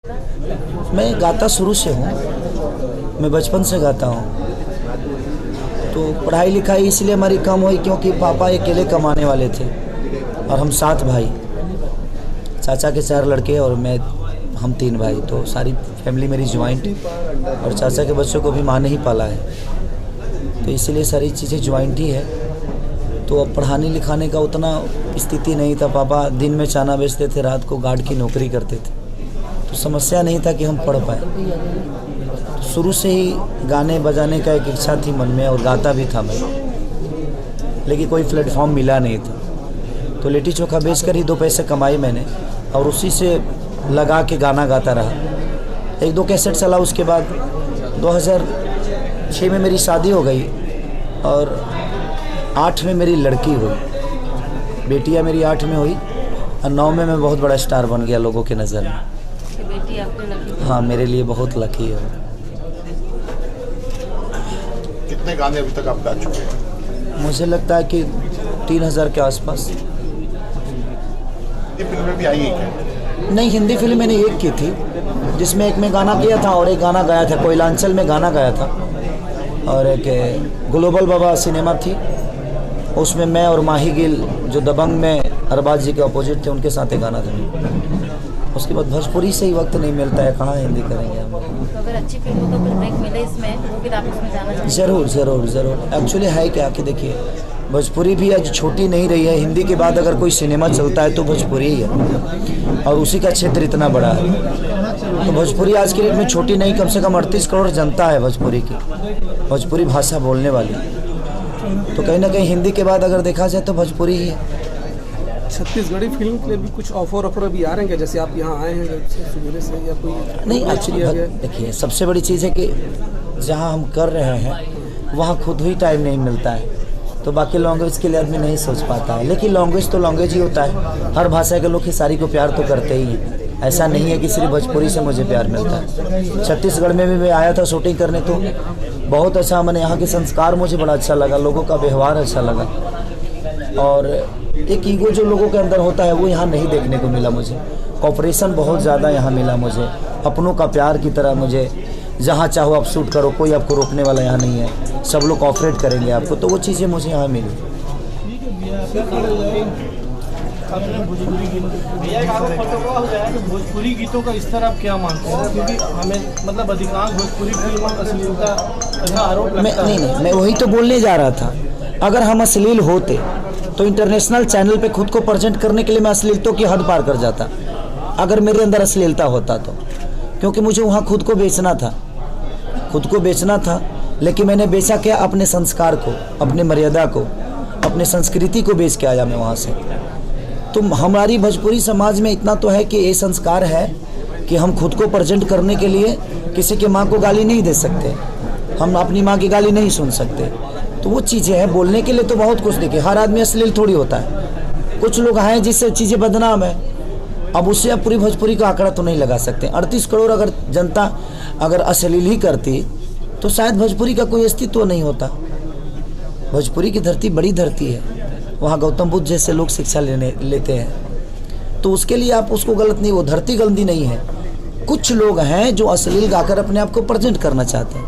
मैं गाता शुरू से हूँ, मैं बचपन से गाता हूँ। तो पढ़ाई लिखाई इसलिए हमारी कम हुई क्योंकि पापा अकेले कमाने वाले थे और हम 7 भाई, चाचा के 4 लड़के और मैं, हम 3 भाई। तो सारी फैमिली मेरी ज्वाइंट, और चाचा के बच्चों को भी माँ ने ही पाला है, तो इसलिए सारी चीज़ें ज्वाइंट ही है। तो अब पढ़ाने लिखाने का उतना स्थिति नहीं था। पापा दिन में चाना बेचते थे, रात को गार्ड की नौकरी करते थे, तो समस्या नहीं था कि हम पढ़ पाए। तो शुरू से ही गाने बजाने का एक इच्छा थी मन में और गाता भी था मैं, लेकिन कोई प्लेटफॉर्म मिला नहीं था। तो लिट्टी चोखा बेच कर ही 2 पैसे कमाए मैंने और उसी से लगा के गाना गाता रहा। 1-2 कैसेट चला, उसके बाद 2006 में मेरी शादी हो गई और 8 में मेरी लड़की हुई, बेटियाँ मेरी 8 में हुई और 9 में मैं बहुत बड़ा स्टार बन गया लोगों के नज़र में। बेटी आपके लकी? हाँ, मेरे लिए बहुत लकी है। कितने गाने अभी तक आप गा चुके हैं? मुझे लगता है कि 3000 के आसपास। ये फिल्में भी आई हैं क्या? नहीं, हिंदी फिल्म मैंने एक की थी, जिसमें एक में गाना किया था और एक गाना गाया था, कोयलांचल में गाना गाया था, और एक ग्लोबल बाबा सिनेमा थी, उसमें मैं और माही गिल जो दबंग में अरबाज जी के अपोजिट थे, उनके साथ एक गाना था। उसके बाद भोजपुरी से ही वक्त नहीं मिलता है, कहाँ हिंदी करेंगे हम। तो अगर अच्छी फिल्मों का ब्रेक मिले इसमें तो फिर आप इसमें जाना चाहेंगे? ज़रूर ज़रूर ज़रूर। एक्चुअली है क्या कि देखिए, भोजपुरी भी आज छोटी नहीं रही है। हिंदी के बाद अगर कोई सिनेमा चलता है तो भोजपुरी ही है, और उसी का क्षेत्र इतना बड़ा है। तो भोजपुरी आज के डेट में छोटी नहीं, कम से कम 38 करोड़ जनता है भोजपुरी की, भोजपुरी भाषा बोलने वाली। तो कहीं ना कहीं हिंदी के बाद अगर देखा जाए तो भोजपुरी ही है। छत्तीसगढ़ी फिल्म के लिए भी कुछ ऑफर भी आ रहे हैं, जैसे आप यहाँ आए हैं सुबह से, या कोई नहीं? एक्चुअली देखिए, सबसे बड़ी चीज़ है कि जहाँ हम कर रहे हैं वहाँ खुद ही टाइम नहीं मिलता है, तो बाकी लैंग्वेज के लिए आदमी नहीं सोच पाता है। लेकिन लैंग्वेज तो लैंग्वेज ही होता है, हर भाषा के लोग खेसारी को प्यार तो करते ही हैं। ऐसा नहीं है कि सिर्फ भोजपुरी से मुझे प्यार मिलता है। छत्तीसगढ़ में भी मैं आया था शूटिंग करने, तो बहुत अच्छा, मैंने यहाँ के संस्कार मुझे बड़ा अच्छा लगा, लोगों का व्यवहार अच्छा लगा, और एक ईगो जो लोगों के अंदर होता है वो यहाँ नहीं देखने को मिला मुझे। कोऑपरेशन बहुत ज़्यादा यहाँ मिला मुझे, अपनों का प्यार की तरह। मुझे जहाँ चाहो आप शूट करो, कोई आपको रोकने वाला यहाँ नहीं है, सब लोग कोऑपरेट करेंगे आपको, तो वो चीज़ें मुझे यहाँ मिली। भोजपुरी गीतों का स्तर आप क्या मानते हैं? क्योंकि हमें मतलब अधिकांश भोजपुरी फिल्मों में अश्लीलता का आरोप लगता है। नहीं, मैं वही तो बोलने जा रहा था। अगर हम अश्लील होते तो इंटरनेशनल चैनल पे खुद को प्रेजेंट करने के लिए मैं अश्लीलता की हद पार कर जाता, अगर मेरे अंदर अश्लीलता होता तो। क्योंकि मुझे वहाँ खुद को बेचना था, लेकिन मैंने बेचा क्या? अपने संस्कार को, अपने मर्यादा को, अपने संस्कृति को बेच के आया मैं वहाँ से। तो हमारी भोजपुरी समाज में इतना तो है कि ये संस्कार है कि हम खुद को प्रेजेंट करने के लिए किसी की माँ को गाली नहीं दे सकते, हम अपनी माँ की गाली नहीं सुन सकते। तो वो चीज़ें हैं, बोलने के लिए तो बहुत कुछ। देखिए, हर आदमी अश्लील थोड़ी होता है, कुछ लोग हैं जिससे चीज़ें बदनाम है। अब उससे आप पूरी भोजपुरी का आंकड़ा तो नहीं लगा सकते। 38 करोड़ अगर जनता अगर अश्लील ही करती तो शायद भोजपुरी का कोई अस्तित्व नहीं होता। भोजपुरी की धरती बड़ी धरती है, वहाँ गौतम बुद्ध जैसे लोग शिक्षा लेते हैं, तो उसके लिए आप उसको गलत नहीं, वो धरती गंदी नहीं है। कुछ लोग हैं जो अश्लील गाकर अपने आप को प्रेजेंट करना चाहते हैं,